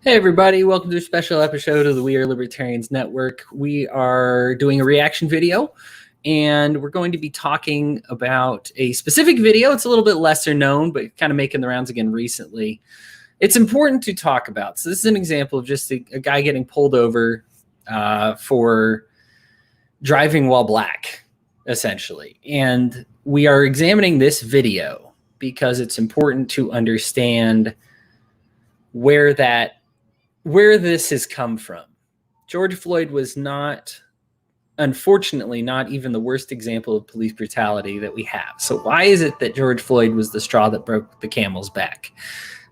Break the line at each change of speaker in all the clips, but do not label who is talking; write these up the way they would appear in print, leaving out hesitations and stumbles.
Hey everybody, welcome to a special episode of the We Are Libertarians Network. We are doing a reaction video and we're going to be talking about a specific video. It's a little bit lesser known, but kind of making the rounds again recently. It's important to talk about. So this is an example of just a guy getting pulled over for driving while black, essentially. And we are examining this video because it's important to understand where this has come from. George Floyd was unfortunately, not even the worst example of police brutality that we have. So why is it that George Floyd was the straw that broke the camel's back?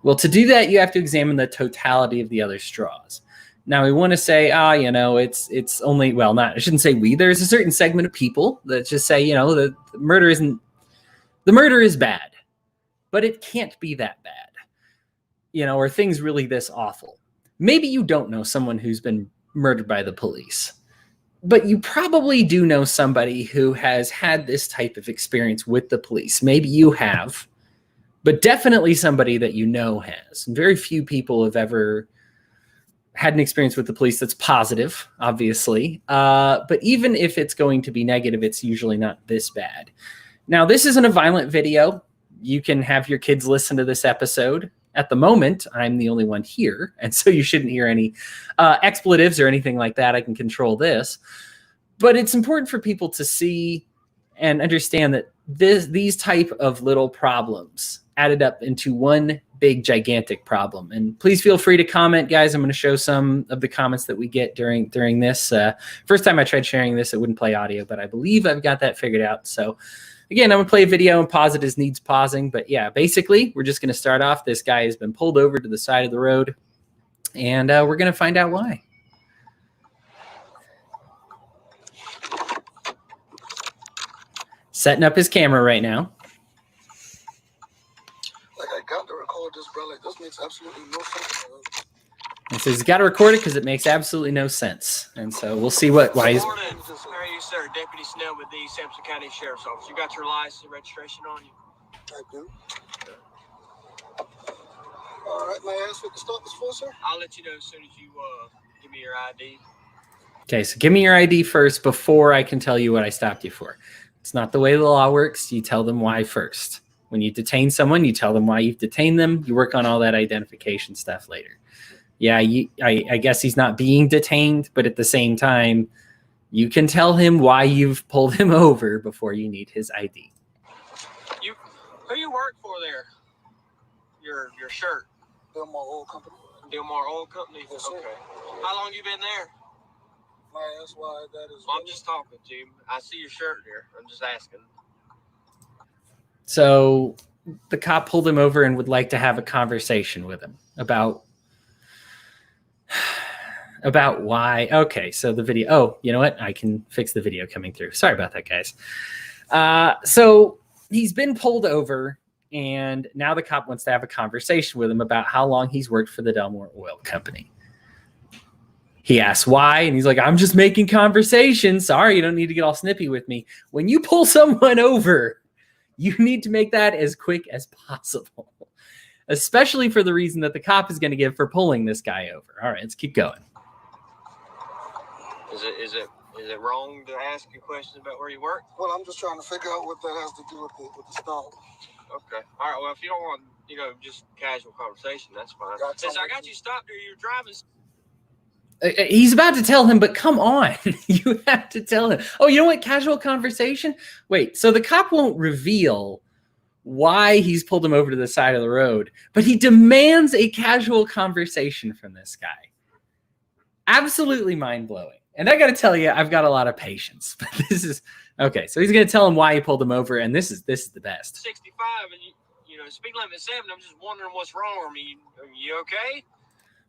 Well, to do that, you have to examine the totality of the other straws. Now, we want to say, it's only, well, not, I shouldn't say we. There's a certain segment of people that just say, the murder is bad, but it can't be that bad, or things really this awful. Maybe you don't know someone who's been murdered by the police, but you probably do know somebody who has had this type of experience with the police. Maybe you have, but definitely somebody that you know has. And very few people have ever had an experience with the police that's positive, obviously. But even if it's going to be negative, it's usually not this bad. Now, this isn't a violent video. You can have your kids listen to this episode. At the moment, I'm the only one here, and so you shouldn't hear any expletives or anything like that. I can control this. But it's important for people to see and understand that these type of little problems added up into one big, gigantic problem. And please feel free to comment, guys. I'm going to show some of the comments that we get during this. First time I tried sharing this, it wouldn't play audio, but I believe I've got that figured out. So again, I'm going to play a video and pause it as needs pausing. But yeah, basically, we're just going to start off. This guy has been pulled over to the side of the road, and we're going to find out why. Setting up his camera right now.
Like, I got to record this, bro. Like, this makes absolutely no sense, bro.
And so he's got to record it because it makes absolutely no sense. And so we'll see why he's...
How are you, sir? Deputy Snell with the Sampson County Sheriff's Office. You got your license and registration on you?
I do. All right, may I ask what the stop is for, sir?
I'll let you know as soon as you give me your ID.
Okay, so give me your ID first before I can tell you what I stopped you for. It's not the way the law works. You tell them why first. When you detain someone, you tell them why you've detained them. You work on all that identification stuff later. Yeah, I guess he's not being detained, but at the same time, you can tell him why you've pulled him over before you need his ID.
Who you work for there? Your shirt?
Dilmar Oil Company.
Dilmar Oil Company?
Yes, sir.
Okay. How long you been there?
May I ask why that is?
Well, I'm just talking to you. I see your shirt here. I'm just asking.
So the cop pulled him over and would like to have a conversation with him about why. Okay, so the video. Oh, you know what? I can fix the video coming through. Sorry about that, guys. So he's been pulled over, and now the cop wants to have a conversation with him about how long he's worked for the Dilmar Oil Company. He asks why, and he's like, I'm just making conversation. Sorry, you don't need to get all snippy with me. When you pull someone over, you need to make that as quick as possible, especially for the reason that the cop is going to give for pulling this guy over. All right, let's keep going.
Is it wrong to ask you questions about where you work?
Well, I'm just trying to figure out what that has to do with the stop.
Okay. All right. Well, if you don't want, just casual conversation, that's fine. Since I got you stopped here, you're driving.
He's about to tell him, but come on. You have to tell him. Oh, you know what? Casual conversation? Wait, so the cop won't reveal why he's pulled him over to the side of the road, but he demands a casual conversation from this guy. Absolutely mind-blowing. And I got to tell you, I've got a lot of patience. But this is okay. So he's going to tell him why he pulled him over, and this is the best.
65, and speed limit 70. I'm just wondering what's wrong with me. Are you okay?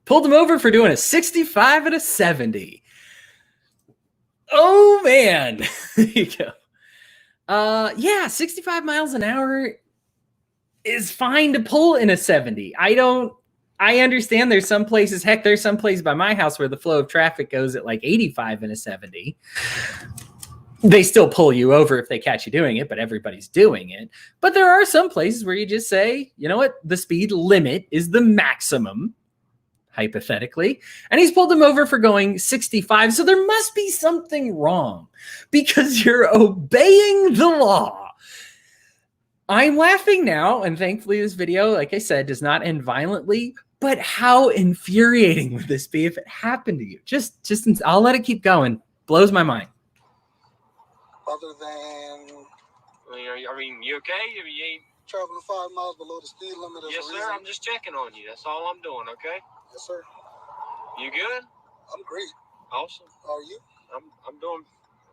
Pulled him over for doing a 65 and a 70. Oh man. There you go. Yeah, 65 miles an hour is fine to pull in a 70. I understand there's some places, heck, there's some place by my house where the flow of traffic goes at like 85 and a 70. They still pull you over if they catch you doing it, but everybody's doing it. But there are some places where you just say, you know what? The speed limit is the maximum. hypothetically, and he's pulled him over for going 65. So there must be something wrong because you're obeying the law. I'm laughing now, and thankfully this video, like I said, does not end violently, but how infuriating would this be if it happened to you? I'll let it keep going. Blows my mind.
Other than...
I mean, you okay? I mean, you ain't...
Traveling 5 miles below the speed limit.
Yes, sir. I'm just checking on you. That's all I'm doing, okay?
Yes, sir.
You good?
I'm great.
Awesome.
How are you?
I'm doing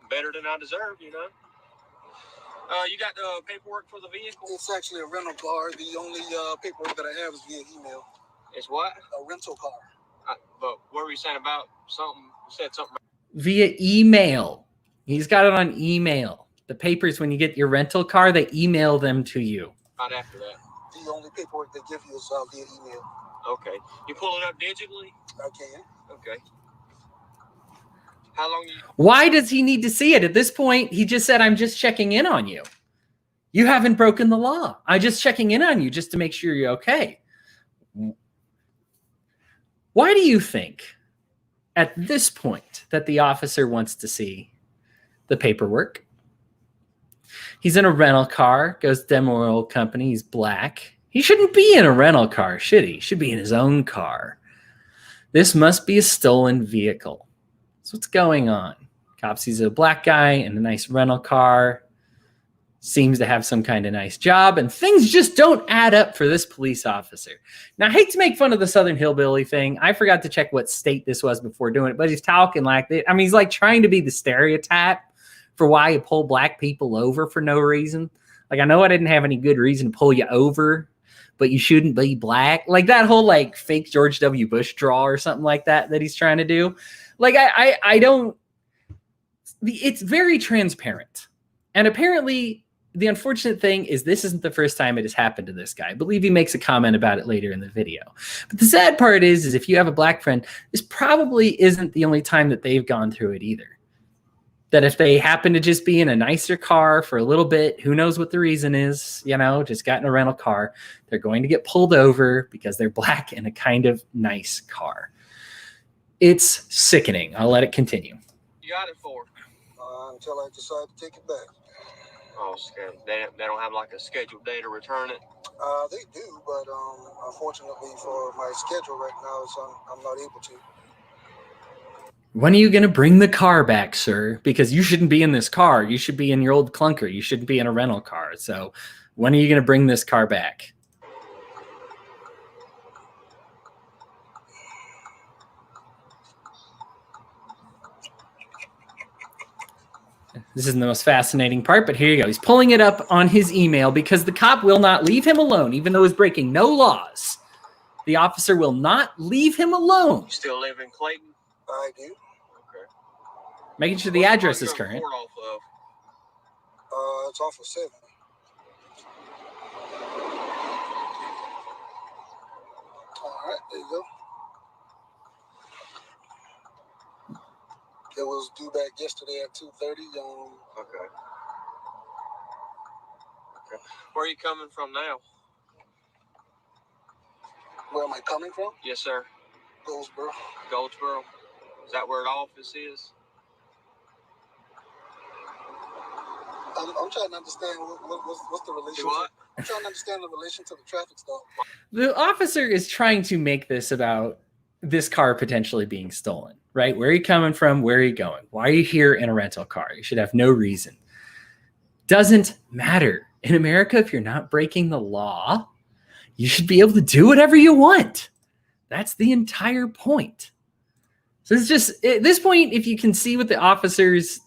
better than I deserve, you know. You got the paperwork for the vehicle?
It's actually a rental car. The only paperwork that I have is via email.
It's what?
A rental car.
But what were you saying about something? You said something.
Via email. He's got it on email. The papers, when you get your rental car, they email them to you.
Right after that.
The only paperwork they give you is via email.
Okay. You pull it up digitally?
I can.
Okay. How long you...
Why does he need to see it? At this point, he just said, I'm just checking in on you. You haven't broken the law. I'm just checking in on you just to make sure you're okay. Why do you think at this point that the officer wants to see the paperwork? He's in a rental car, goes to demo oil company. He's black. He shouldn't be in a rental car, should he? He should be in his own car. This must be a stolen vehicle. So what's going on? Cop sees a black guy in a nice rental car. Seems to have some kind of nice job, and things just don't add up for this police officer. Now, I hate to make fun of the Southern Hillbilly thing. I forgot to check what state this was before doing it, but he's talking like that. I mean, he's like trying to be the stereotype for why you pull black people over for no reason. Like, I know I didn't have any good reason to pull you over, but you shouldn't be black. Like that whole like fake George W. Bush draw or something like that he's trying to do. Like, I don't, it's very transparent. And apparently the unfortunate thing is this isn't the first time it has happened to this guy. I believe he makes a comment about it later in the video. But the sad part is if you have a black friend, this probably isn't the only time that they've gone through it either. That if they happen to just be in a nicer car for a little bit, who knows what the reason is, you know, just got in a rental car, they're going to get pulled over because they're black in a kind of nice car. It's sickening. I'll let it continue.
You got it for?
Until I decide to take it back.
Oh, they don't have like a scheduled day to return it?
They do, but unfortunately for my schedule right now, I'm not able to.
When are you going to bring the car back, sir? Because you shouldn't be in this car. You should be in your old clunker. You shouldn't be in a rental car. So when are you going to bring this car back? This isn't the most fascinating part, but here you go. He's pulling it up on his email because the cop will not leave him alone, even though he's breaking no laws. The officer will not leave him alone.
You still live in Clayton?
I do.
Okay.
Making sure the address is current.
Off of?
It's off of 7. All right, there you go. It was due back yesterday at 2:30.
Okay. Where are you coming from now?
Where am I coming from?
Yes, sir.
Goldsboro.
Goldsboro. Is that where the office is?
I'm trying to understand what's the relation.
What?
I'm trying to understand the relation to the traffic stop.
The officer is trying to make this about this car potentially being stolen, right? Where are you coming from? Where are you going? Why are you here in a rental car? You should have no reason. Doesn't matter. In America, if you're not breaking the law, you should be able to do whatever you want. That's the entire point. So it's just, at this point, if you can see what the officer's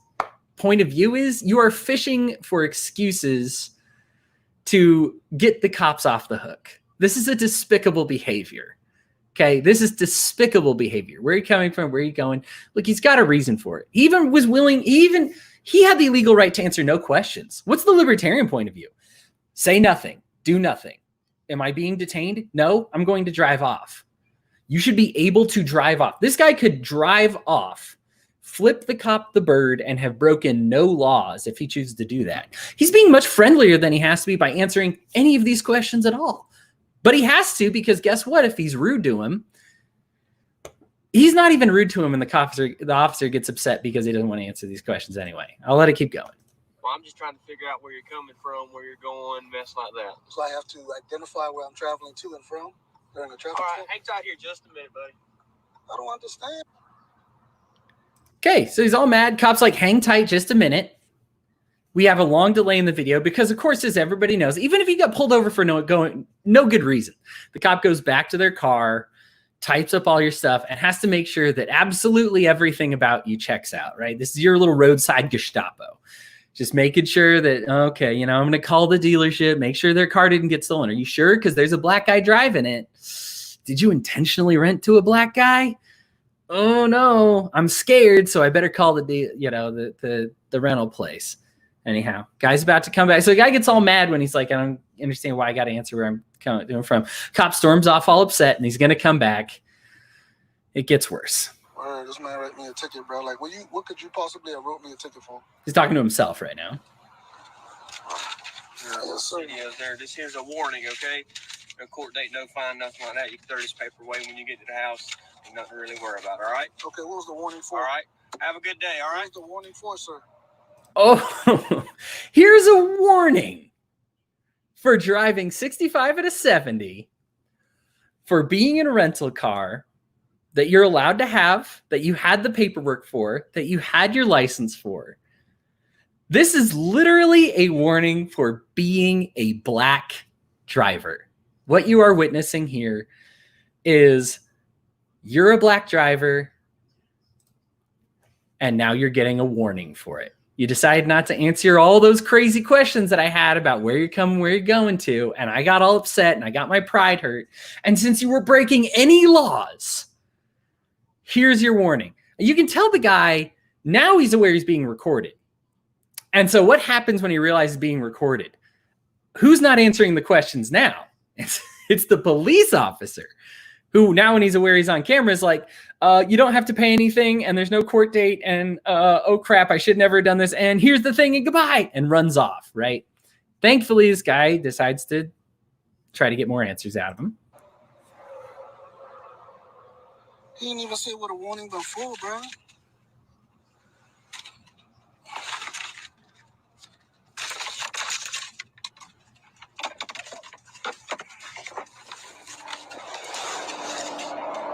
point of view is, you are fishing for excuses to get the cops off the hook. This is a despicable behavior. Okay, this is despicable behavior. Where are you coming from? Where are you going? Look, he's got a reason for it. He had the legal right to answer no questions. What's the libertarian point of view? Say nothing. Do nothing. Am I being detained? No, I'm going to drive off. You should be able to drive off. This guy could drive off, flip the cop the bird, and have broken no laws if he chooses to do that. He's being much friendlier than he has to be by answering any of these questions at all. But he has to, because guess what? If he's rude to him, He's not even rude to him, and the officer gets upset because he doesn't want to answer these questions anyway. I'll let it keep going.
Well, I'm just trying to figure out where you're coming from, where you're going, mess like that.
So I have to identify where I'm traveling to and from during the traffic.
All right, hang tight here just a minute, buddy.
I don't understand.
Okay, so he's all mad. Cop's like, hang tight just a minute. We have a long delay in the video because, of course, as everybody knows, even if you got pulled over for no good reason, the cop goes back to their car, types up all your stuff, and has to make sure that absolutely everything about you checks out, right? This is your little roadside Gestapo. Just making sure that, okay, you know, I'm going to call the dealership, make sure their car didn't get stolen. Are you sure? Because there's a black guy driving it. Did you intentionally rent to a black guy? Oh, no, I'm scared, so I better call the rental place. Anyhow, guy's about to come back. So the guy gets all mad when he's like, I don't understand why I got to answer where I'm coming from. Cop storms off all upset, and he's going to come back. It gets worse.
Word, this man wrote me a ticket, bro. Like, what could you possibly have wrote me a ticket for?
He's talking to himself right now.
Yeah, yes, sir.
There. This here's a warning, okay? No court date, no fine, nothing like that. You can throw this paper away when you get to the house. Ain't nothing to really worry about, all right?
Okay, what was the warning for?
All right. Have a good day, all right?
What was the warning for, sir?
Oh, here's a warning for driving 65 at a 70, for being in a rental car that you're allowed to have, that you had the paperwork for, that you had your license for. This is literally a warning for being a black driver. What you are witnessing here is you're a black driver, and now you're getting a warning for it. You decide not to answer all those crazy questions that I had about where you're coming, where you're going to, and I got all upset and I got my pride hurt. And since you were breaking any laws, here's your warning. You can tell the guy now he's aware he's being recorded. And so what happens when he realizes being recorded? Who's not answering the questions now? It's the police officer who now when he's aware he's on camera is like, you don't have to pay anything and there's no court date and oh crap, I should never have done this. And here's the thing and goodbye, and runs off, right? Thankfully, this guy decides to try to get more answers out of him.
He didn't even say what a warning before, bro.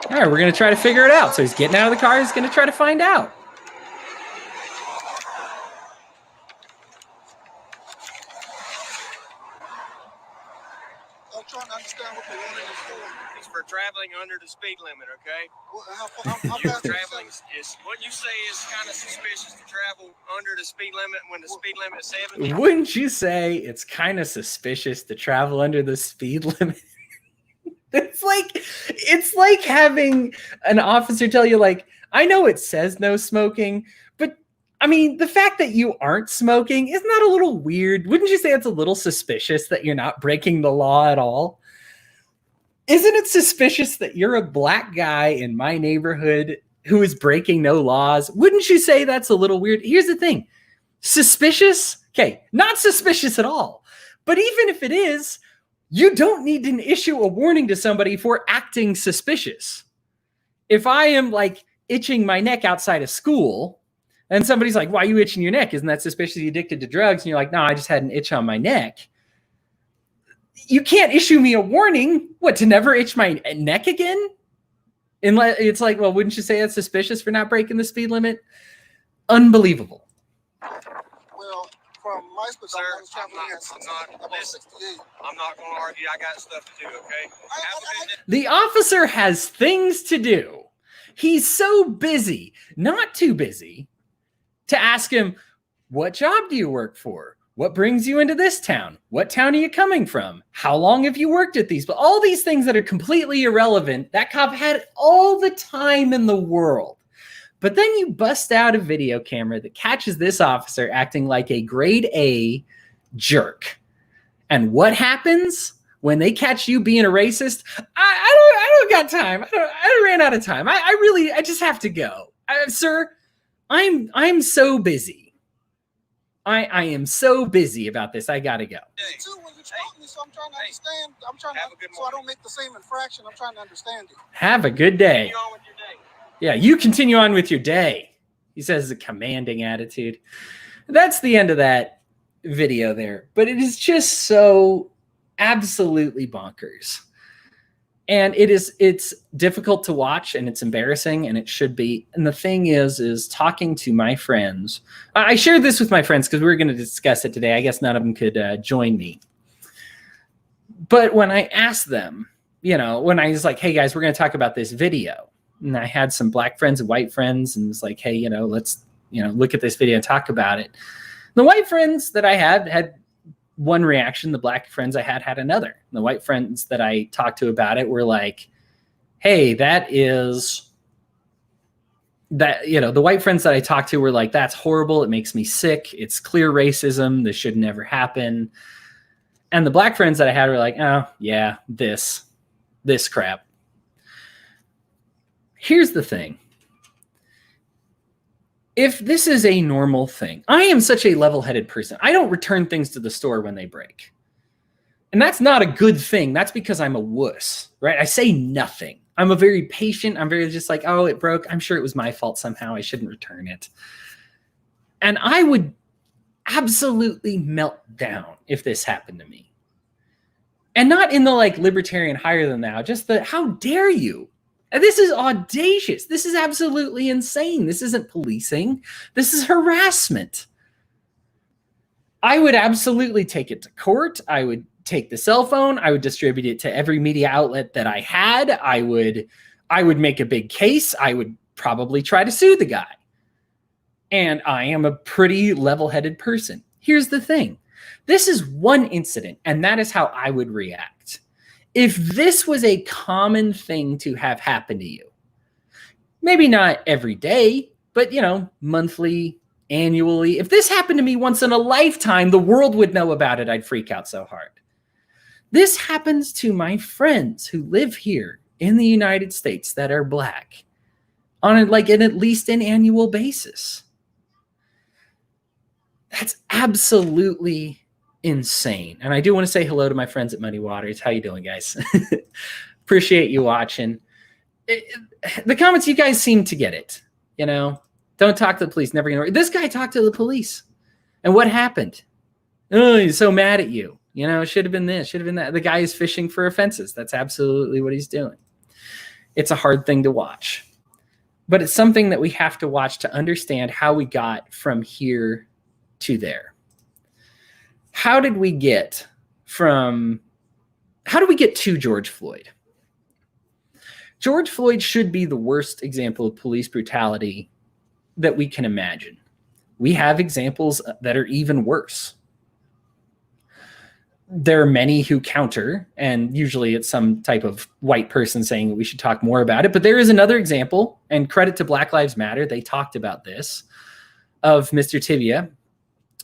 All right, we're going to try to figure it out. So he's getting out of the car. He's going to try to find out.
I'm trying to understand what the warning is for.
It's for traveling under the speed limit, okay?
Well, how
You're
fast
traveling is what you say is kind of suspicious to travel under the speed limit when the speed limit is 70.
Wouldn't you say it's kind of suspicious to travel under the speed limit? It's like having an officer tell you, like, I know it says no smoking, but I mean, the fact that you aren't smoking, isn't that a little weird? Wouldn't you say it's a little suspicious that you're not breaking the law at all? Isn't it suspicious that you're a black guy in my neighborhood who is breaking no laws? Wouldn't you say that's a little weird? Here's the thing. Suspicious? Okay, not suspicious at all. But even if it is, you don't need to issue a warning to somebody for acting suspicious. If I am like itching my neck outside of school and somebody's like, why are you itching your neck? Isn't that suspicious? You addicted to drugs? And you're like, no, I just had an itch on my neck. You can't issue me a warning. What, to never itch my neck again? Unless it's like, well, wouldn't you say that's suspicious for not breaking the speed limit? Unbelievable.
Well, from my perspective, I was traveling
I'm not going to argue. I got stuff to do, okay?
The officer has things to do. He's so busy, not too busy, to ask him, what job do you work for? What brings you into this town? What town are you coming from? How long have you worked at these? But all these things that are completely irrelevant, that cop had all the time in the world. But then you bust out a video camera that catches this officer acting like a grade A jerk. And what happens when they catch you being a racist? I don't got time. I ran out of time. I just have to go. Sir, I'm so busy. I am so busy about this. I gotta go.
Me too, when you talk me, so I'm trying to understand. I'm trying to, so I don't make the same infraction. I'm trying to understand it.
Have a good day.
You on with your day?
Yeah, you continue on with your day, he says, a commanding attitude. That's the end of that video there. But it is just so absolutely bonkers. And it's difficult to watch, and it's embarrassing, and it should be. And the thing is talking to my friends. I shared this with my friends because we were going to discuss it today. I guess none of them could join me. But when I asked them, when I was like, hey guys, we're going to talk about this video. And I had some black friends and white friends, and it's like, hey, let's, look at this video and talk about it. The white friends that I had one reaction. The black friends I had another. The white friends that I talked to about it were like, hey, the white friends that I talked to were like, that's horrible. It makes me sick. It's clear racism. This should never happen. And the black friends that I had were like, oh yeah, this crap. Here's the thing. If this is a normal thing, I am such a level-headed person. I don't return things to the store when they break. And that's not a good thing. That's because I'm a wuss, right? I say nothing. I'm a very patient. I'm very just like, oh, it broke. I'm sure it was my fault somehow. I shouldn't return it. And I would absolutely melt down if this happened to me. And not in the libertarian higher than thou, just the how dare you? And this is audacious. This is absolutely insane. This isn't policing. This is harassment. I would absolutely take it to court. I would take the cell phone. I would distribute it to every media outlet that I had. I would make a big case. I would probably try to sue the guy. And I am a pretty level-headed person. Here's the thing. This is one incident, and that is how I would react. If this was a common thing to have happen to you, maybe not every day, but, monthly, annually, if this happened to me once in a lifetime, the world would know about it. I'd freak out so hard. This happens to my friends who live here in the United States that are black on an at least an annual basis. That's absolutely insane. And I do want to say hello to my friends at Muddy Waters. How you doing, guys? Appreciate you watching. The comments, you guys seem to get it. Don't talk to the police. Never gonna work. This guy talked to the police. And what happened? Oh, he's so mad at you. Should have been this, should have been that. The guy is fishing for offenses. That's absolutely what he's doing. It's a hard thing to watch. But it's something that we have to watch to understand how we got from here to there. How did we get to George Floyd? George Floyd should be the worst example of police brutality that we can imagine. We have examples that are even worse. There are many who counter, and usually it's some type of white person saying we should talk more about it. But there is another example, and credit to Black Lives Matter, they talked about this, of Mr. Tibia,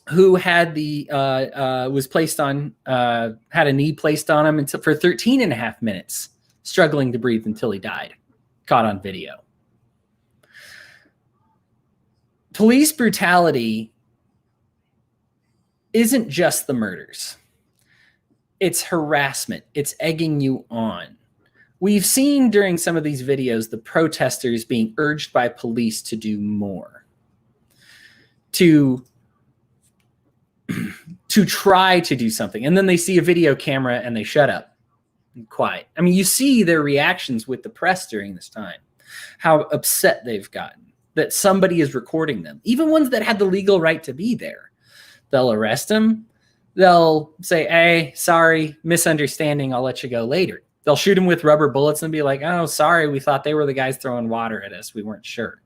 who had was placed on, had a knee placed on him for 13 and a half minutes, struggling to breathe until he died, caught on video. Police brutality isn't just the murders. It's harassment. It's egging you on. We've seen during some of these videos the protesters being urged by police to do more, to try to do something. And then they see a video camera and they shut up and quiet. I mean, you see their reactions with the press during this time, how upset they've gotten that somebody is recording them. Even ones that had the legal right to be there. They'll arrest them. They'll say, hey, sorry, misunderstanding. I'll let you go later. They'll shoot him with rubber bullets and be like, oh, sorry, we thought they were the guys throwing water at us. We weren't sure.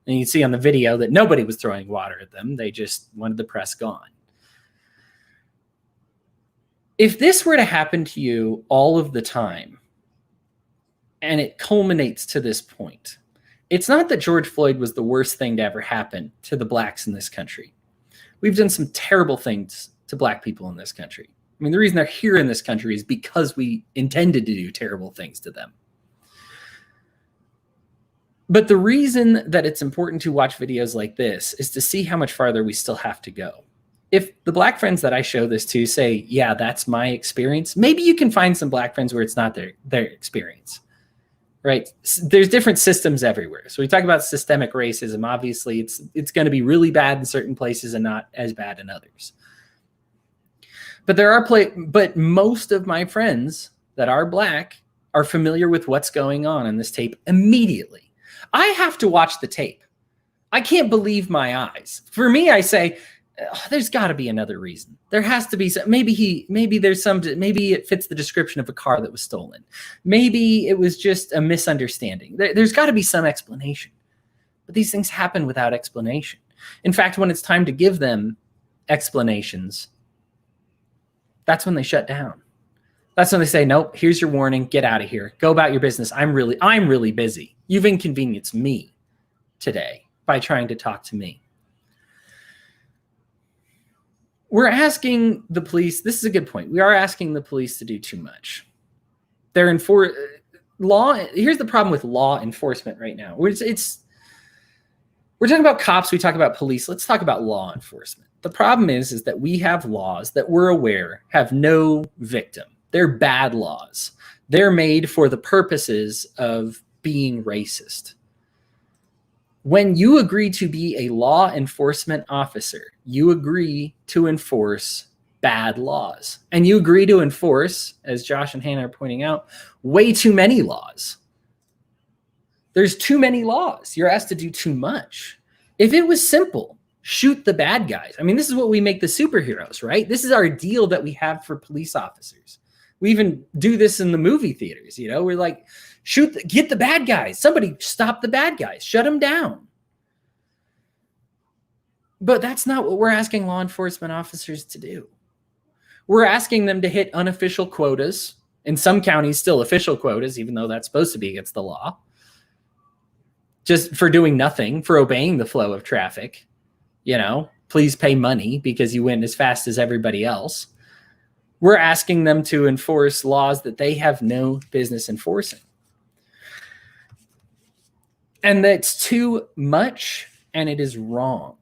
And you can see on the video that nobody was throwing water at them. They just wanted the press gone. If this were to happen to you all of the time, and it culminates to this point, it's not that George Floyd was the worst thing to ever happen to the blacks in this country. We've done some terrible things to black people in this country. I mean, the reason they're here in this country is because we intended to do terrible things to them. But the reason that it's important to watch videos like this is to see how much farther we still have to go. If the black friends that I show this to say, yeah, that's my experience, maybe you can find some black friends where it's not their experience. right? There's different systems everywhere. So we talk about systemic racism. Obviously, it's going to be really bad in certain places and not as bad in others. But but most of my friends that are Black are familiar with what's going on in this tape immediately. I have to watch the tape. I can't believe my eyes. For me, I say, oh, there's got to be another reason. There has to be some, maybe it fits the description of a car that was stolen. Maybe it was just a misunderstanding. There's got to be some explanation. But these things happen without explanation. In fact, when it's time to give them explanations, that's when they shut down. That's when they say, nope, here's your warning. Get out of here. Go about your business. I'm really busy. You've inconvenienced me today by trying to talk to me. We're asking the police, this is a good point. We are asking the police to do too much. Here's the problem with law enforcement right now. We're talking about cops, we talk about police. Let's talk about law enforcement. The problem is that we have laws that we're aware have no victim. They're bad laws. They're made for the purposes of being racist. When you agree to be a law enforcement officer, you agree to enforce bad laws. And you agree to enforce, as Josh and Hannah are pointing out, way too many laws. There's too many laws. You're asked to do too much. If it was simple, shoot the bad guys. I mean, this is what we make the superheroes, right? This is our deal that we have for police officers. We even do this in the movie theaters, you know? We're like, get the bad guys. Somebody stop the bad guys. Shut them down. But that's not what we're asking law enforcement officers to do. We're asking them to hit unofficial quotas. In some counties, still official quotas, even though that's supposed to be against the law. Just for doing nothing, for obeying the flow of traffic. You know, please pay money because you went as fast as everybody else. We're asking them to enforce laws that they have no business enforcing. And that's too much, and it is wrong.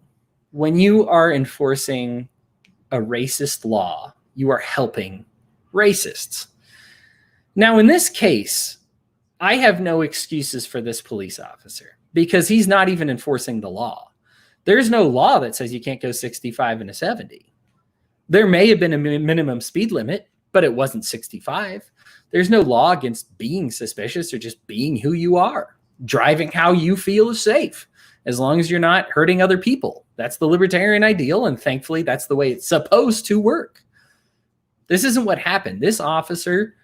When you are enforcing a racist law, you are helping racists. Now, in this case, I have no excuses for this police officer because he's not even enforcing the law. There's no law that says you can't go 65 and a 70. There may have been a minimum speed limit, but it wasn't 65. There's no law against being suspicious or just being who you are, driving how you feel is safe, as long as you're not hurting other people. That's the libertarian ideal, and thankfully that's the way it's supposed to work. This isn't what happened. This officer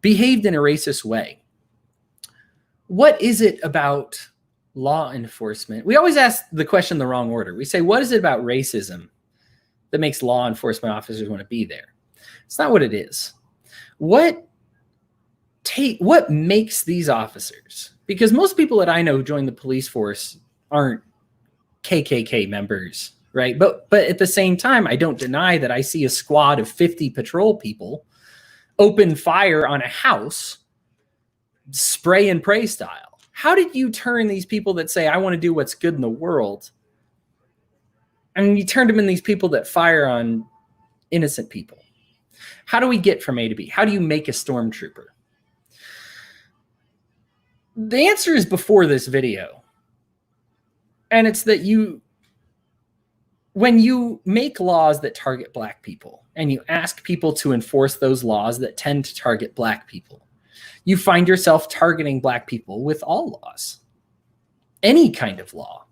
behaved in a racist way. What is it about law enforcement? We always ask the question in the wrong order. We say, what is it about racism that makes law enforcement officers want to be there? It's not what it is. What makes these officers? Because most people that I know who join the police force aren't KKK members, right? But at the same time, I don't deny that I see a squad of 50 patrol people open fire on a house, spray and pray style. How did you turn these people that say, I want to do what's good in the world, and you turned them into these people that fire on innocent people? How do we get from A to B? How do you make a stormtrooper? The answer is before this video. And it's that when you make laws that target Black people and you ask people to enforce those laws that tend to target Black people, you find yourself targeting Black people with all laws, any kind of law.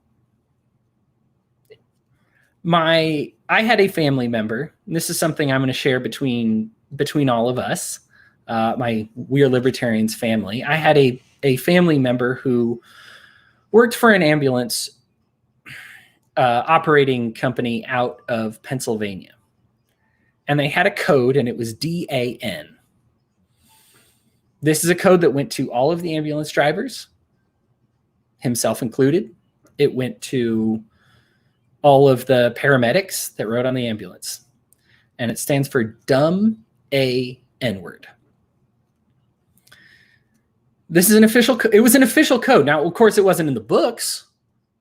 I had a family member, and this is something I'm going to share between all of us, We Are Libertarians family. I had a family member who worked for an ambulance operating company out of Pennsylvania. And they had a code, and it was DAN. This is a code that went to all of the ambulance drivers, himself included. It went to all of the paramedics that rode on the ambulance. And it stands for dumb A N-word. This is an official it was an official code. Now, of course, it wasn't in the books,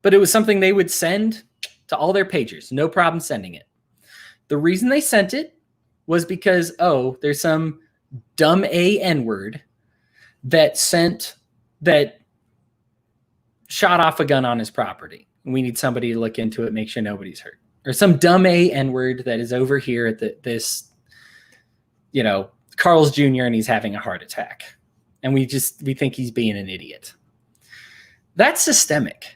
but it was something they would send to all their pagers. No problem sending it. The reason they sent it was because, there's some dumb A N-word that sent that shot off a gun on his property. We need somebody to look into it, make sure nobody's hurt. Or some dumb N-word that is over here at this, Carl's Jr. and he's having a heart attack. And we think he's being an idiot. That's systemic.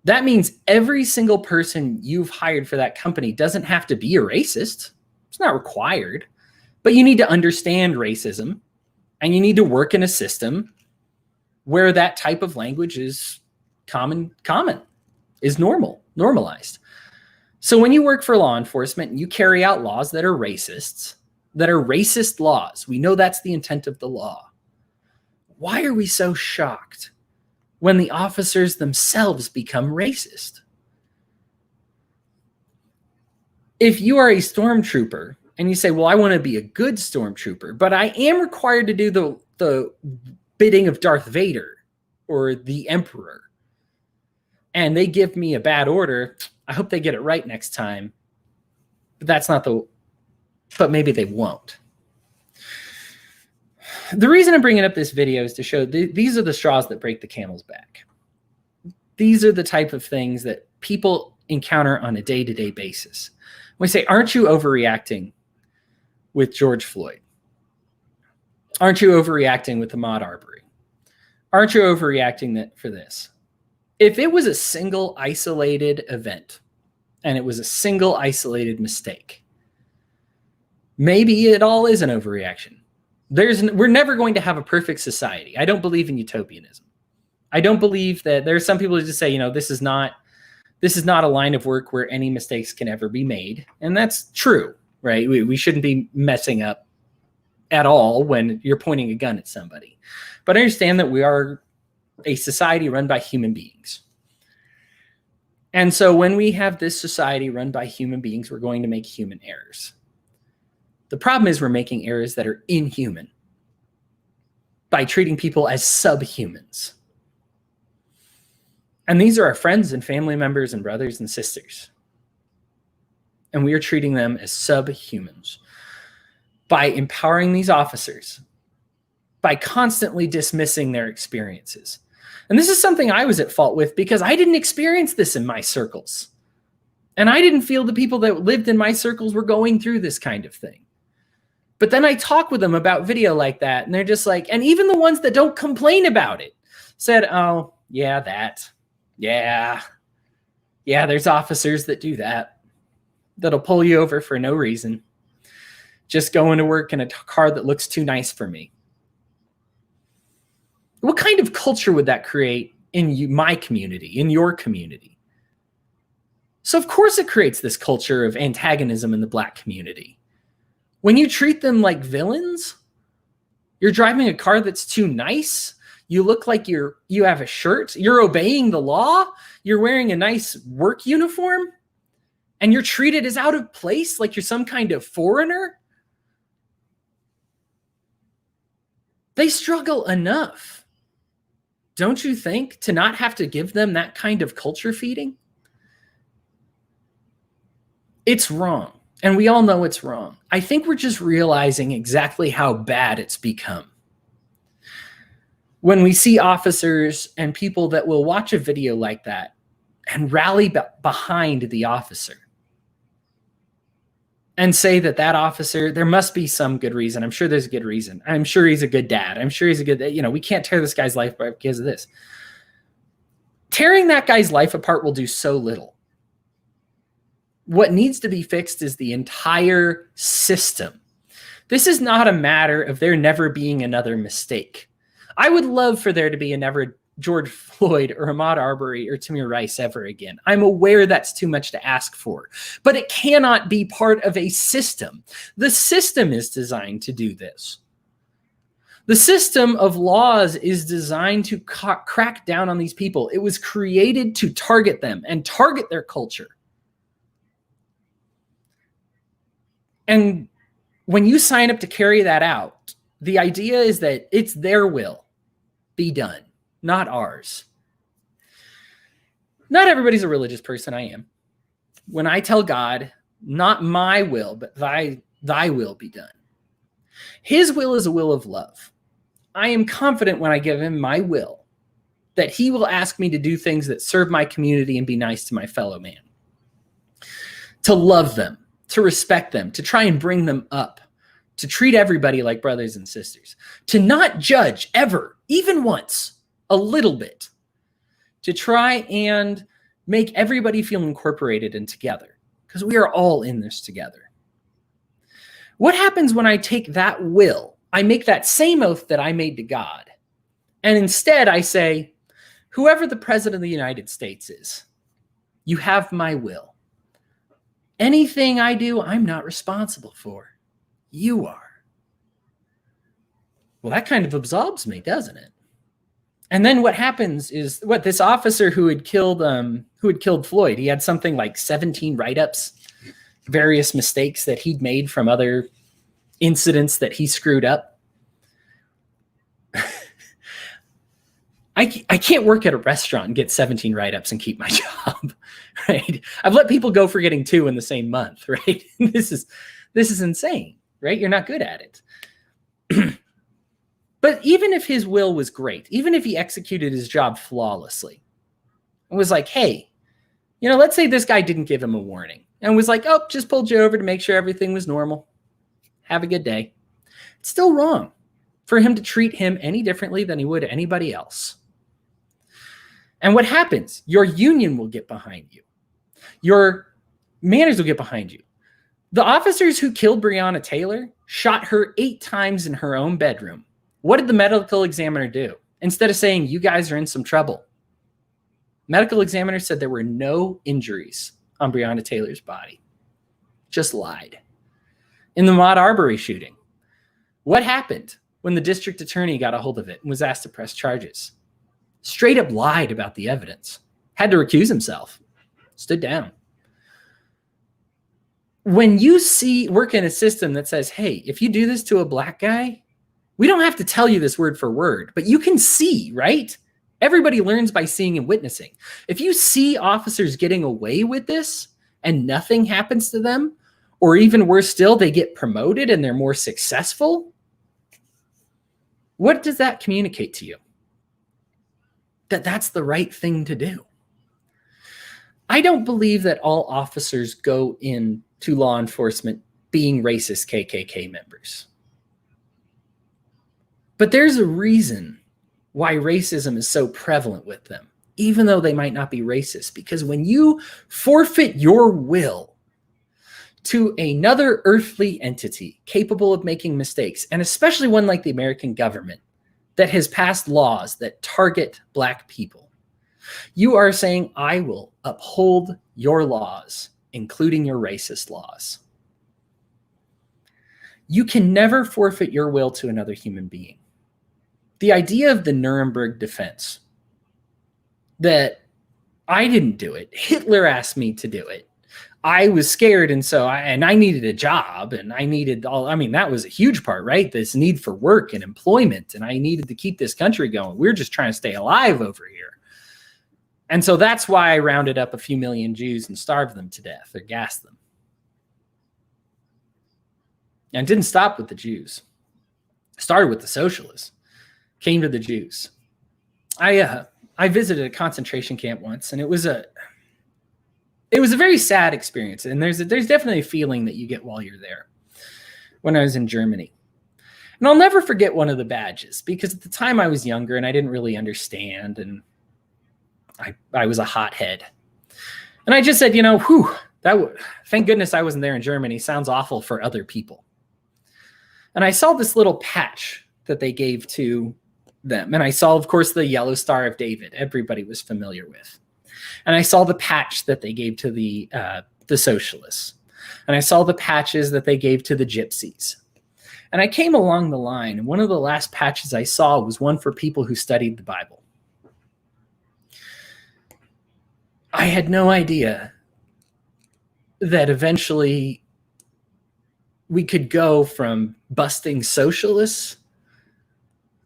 That means every single person you've hired for that company doesn't have to be a racist. It's not required. But you need to understand racism, and you need to work in a system where that type of language is common, is normalized. So when you work for law enforcement, you carry out laws that are racist laws. We know that's the intent of the law. Why are we so shocked when the officers themselves become racist? If you are a stormtrooper and you say, well, I want to be a good stormtrooper, but I am required to do the bidding of Darth Vader or the Emperor, and they give me a bad order, I hope they get it right next time. But maybe they won't. The reason I'm bringing up this video is to show these are the straws that break the camel's back. These are the type of things that people encounter on a day-to-day basis. We say, aren't you overreacting with George Floyd? Aren't you overreacting with Ahmaud Arbery? Aren't you overreacting for this? If it was a single isolated event and it was a single isolated mistake, maybe it all is an overreaction. We're never going to have a perfect society. I don't believe in utopianism. I don't believe that there are some people who just say, this is not a line of work where any mistakes can ever be made. And that's true, right? We shouldn't be messing up at all when you're pointing a gun at somebody. But I understand that we are a society run by human beings. And so when we have this society run by human beings, we're going to make human errors. The problem is we're making errors that are inhuman by treating people as subhumans. And these are our friends and family members and brothers and sisters. And we are treating them as subhumans by empowering these officers, by constantly dismissing their experiences. And this is something I was at fault with because I didn't experience this in my circles. And I didn't feel the people that lived in my circles were going through this kind of thing. But then I talk with them about video like that, and they're just like, and even the ones that don't complain about it said, oh, yeah, that. Yeah, there's officers that do that. That'll pull you over for no reason. Just going to work in a car that looks too nice for me. What kind of culture would that create in my community, in your community? So of course it creates this culture of antagonism in the Black community. When you treat them like villains, you're driving a car that's too nice. You look like you have a shirt. You're obeying the law. You're wearing a nice work uniform. And you're treated as out of place, like you're some kind of foreigner. They struggle enough, don't you think, to not have to give them that kind of culture feeding? It's wrong. And we all know it's wrong. I think we're just realizing exactly how bad it's become. When we see officers and people that will watch a video like that and rally behind the officer and say that officer, there must be some good reason. I'm sure there's a good reason. I'm sure he's a good dad. I'm sure he's a good, we can't tear this guy's life apart because of this. Tearing that guy's life apart will do so little. What needs to be fixed is the entire system. This is not a matter of there never being another mistake. I would love for there to be a never George Floyd or Ahmaud Arbery or Tamir Rice ever again. I'm aware that's too much to ask for, but it cannot be part of a system. The system is designed to do this. The system of laws is designed to crack down on these people. It was created to target them and target their culture. And when you sign up to carry that out, the idea is that it's their will be done, not ours. Not everybody's a religious person. I am. When I tell God, not my will, but thy will be done. His will is a will of love. I am confident when I give him my will that he will ask me to do things that serve my community and be nice to my fellow man, to love them, to respect them, to try and bring them up, to treat everybody like brothers and sisters, to not judge ever, even once, a little bit, to try and make everybody feel incorporated and together, because we are all in this together. What happens when I take that will, I make that same oath that I made to God, and instead I say, whoever the president of the United States is, you have my will. Anything I do, I'm not responsible for. You are. Well, that kind of absolves me, doesn't it? And then what happens is, what this officer who had killed Floyd, he had something like 17 write-ups, various mistakes that he'd made from other incidents that he screwed up. I can't work at a restaurant and get 17 write-ups and keep my job, right? I've let people go for getting 2 in the same month, right? This is insane, right? You're not good at it. But even if his will was great, even if he executed his job flawlessly, and was like, hey, let's say this guy didn't give him a warning and was like, oh, just pulled you over to make sure everything was normal. Have a good day. It's still wrong for him to treat him any differently than he would anybody else. And what happens? Your union will get behind you. Your managers will get behind you. The officers who killed Breonna Taylor shot her 8 times in her own bedroom. What did the medical examiner do? Instead of saying, you guys are in some trouble, medical examiner said there were no injuries on Breonna Taylor's body. Just lied. In the Ahmaud Arbery shooting, what happened when the district attorney got a hold of it and was asked to press charges? Straight up lied about the evidence. Had to recuse himself. Stood down. When you work in a system that says, hey, if you do this to a black guy, we don't have to tell you this word for word, but you can see, right? Everybody learns by seeing and witnessing. If you see officers getting away with this and nothing happens to them, or even worse still, they get promoted and they're more successful, what does that communicate to you? That that's the right thing to do. I don't believe that all officers go into law enforcement being racist KKK members. But there's a reason why racism is so prevalent with them, even though they might not be racist. Because when you forfeit your will to another earthly entity capable of making mistakes, and especially one like the American government that has passed laws that target black people, you are saying, I will uphold your laws, including your racist laws. You can never forfeit your will to another human being. The idea of the Nuremberg defense, that I didn't do it, Hitler asked me to do it. I was scared, and so I needed a job, and I needed that was a huge part, right? This need for work and employment, and I needed to keep this country going. We're just trying to stay alive over here. And so that's why I rounded up a few million Jews and starved them to death or gassed them. And it didn't stop with the Jews. It started with the socialists. Came to the Jews. I visited a concentration camp once, and it was a very sad experience. And there's definitely a feeling that you get while you're there. When I was in Germany, and I'll never forget one of the badges, because at the time I was younger and I didn't really understand, and I was a hothead, and I just said, thank goodness I wasn't there in Germany. Sounds awful for other people. And I saw this little patch that they gave to them. And I saw, of course, the yellow Star of David everybody was familiar with. And I saw the patch that they gave to the socialists. And I saw the patches that they gave to the gypsies. And I came along the line, and one of the last patches I saw was one for people who studied the Bible. I had no idea that eventually we could go from busting socialists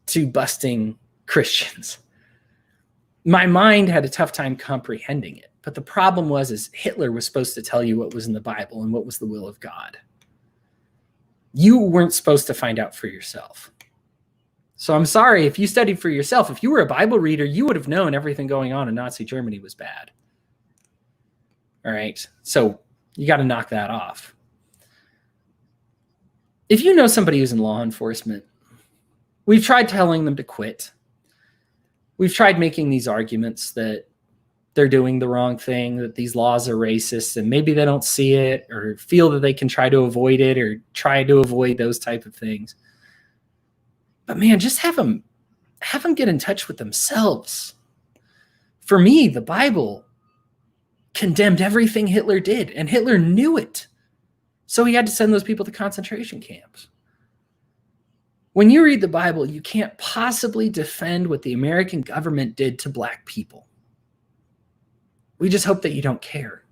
to busting Christians. My mind had a tough time comprehending it. But the problem was Hitler was supposed to tell you what was in the Bible and what was the will of God. You weren't supposed to find out for yourself. So I'm sorry if you studied for yourself. If you were a Bible reader, you would have known everything going on in Nazi Germany was bad. All right. So you got to knock that off. If you know somebody who's in law enforcement, we've tried telling them to quit. We've tried making these arguments that they're doing the wrong thing, that these laws are racist, and maybe they don't see it or feel that they can try to avoid it or try to avoid those type of things. But man, just have them get in touch with themselves. For me, the Bible condemned everything Hitler did, and Hitler knew it. So he had to send those people to concentration camps. When you read the Bible, you can't possibly defend what the American government did to Black people. We just hope that you don't care.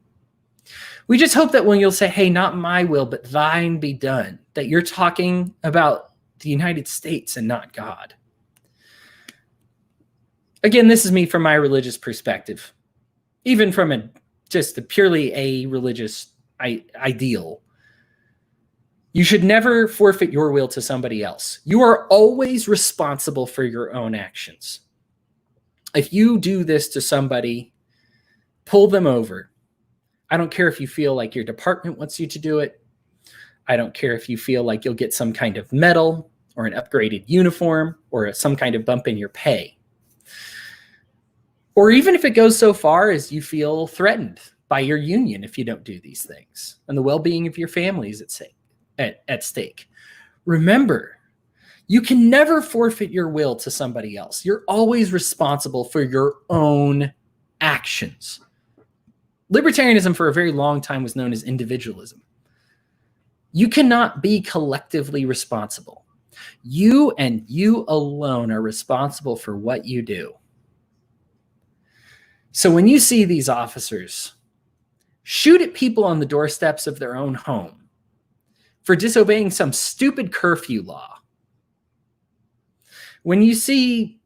We just hope that when you'll say, hey, not my will, but thine be done, that you're talking about the United States and not God. Again, this is me from my religious perspective, even from just a purely a religious ideal. You should never forfeit your will to somebody else. You are always responsible for your own actions. If you do this to somebody, pull them over. I don't care if you feel like your department wants you to do it. I don't care if you feel like you'll get some kind of medal or an upgraded uniform or some kind of bump in your pay. Or even if it goes so far as you feel threatened by your union if you don't do these things, and the well-being of your family is at stake. Remember, you can never forfeit your will to somebody else. You're always responsible for your own actions. Libertarianism for a very long time was known as individualism. You cannot be collectively responsible. You and you alone are responsible for what you do. So when you see these officers shoot at people on the doorsteps of their own home for disobeying some stupid curfew law, when you see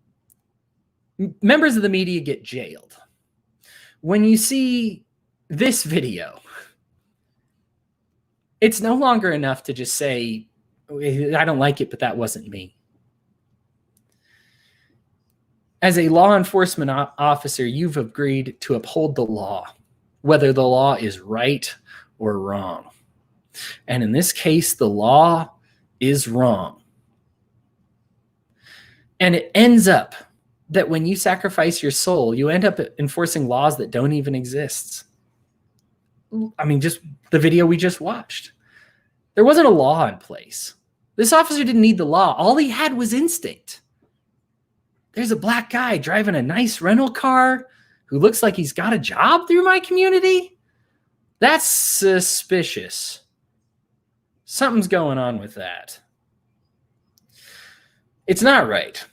members of the media get jailed, when you see this video, it's no longer enough to just say, I don't like it, but that wasn't me. As a law enforcement officer, you've agreed to uphold the law, whether the law is right or wrong. And in this case, the law is wrong. And it ends up that when you sacrifice your soul, you end up enforcing laws that don't even exist. I mean, just the video we just watched. There wasn't a law in place. This officer didn't need the law. All he had was instinct. There's a Black guy driving a nice rental car who looks like he's got a job through my community. That's suspicious. Something's going on with that. It's not right.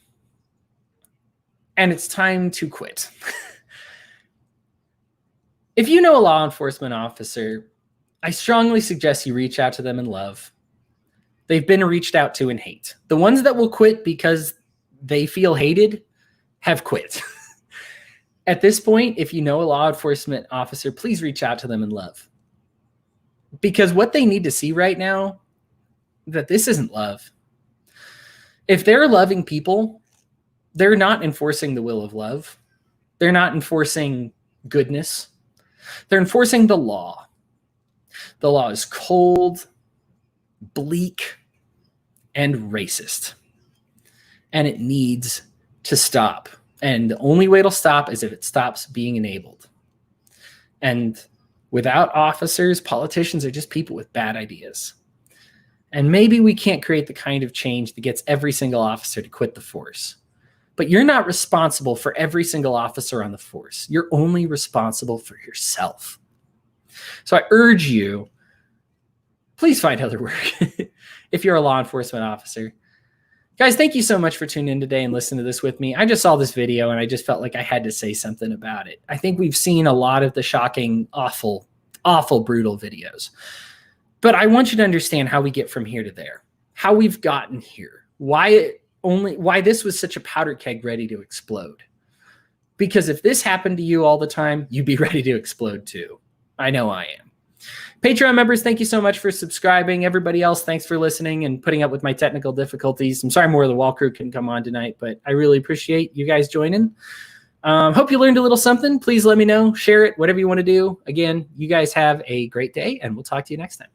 And it's time to quit. If you know a law enforcement officer, I strongly suggest you reach out to them in love. They've been reached out to in hate. The ones that will quit because they feel hated have quit. At this point, if you know a law enforcement officer, please reach out to them in love. Because what they need to see right now, that this isn't love. If they're loving people, they're not enforcing the will of love. They're not enforcing goodness. They're enforcing the law. The law is cold, bleak, and racist. And it needs to stop. And the only way it'll stop is if it stops being enabled. And without officers, politicians are just people with bad ideas. And maybe we can't create the kind of change that gets every single officer to quit the force. But you're not responsible for every single officer on the force. You're only responsible for yourself. So I urge you, please find other work if you're a law enforcement officer. Guys, thank you so much for tuning in today and listening to this with me. I just saw this video and I just felt like I had to say something about it. I think we've seen a lot of the shocking, awful, brutal videos. But I want you to understand how we get from here to there, how we've gotten here, why this was such a powder keg ready to explode. Because if this happened to you all the time, you'd be ready to explode too. I know I am. Patreon members, thank you so much for subscribing. Everybody else, thanks for listening and putting up with my technical difficulties. I'm sorry more of the WAL crew couldn't come on tonight, but I really appreciate you guys joining. Hope you learned a little something. Please let me know, share it, whatever you want to do. Again, you guys have a great day, and we'll talk to you next time.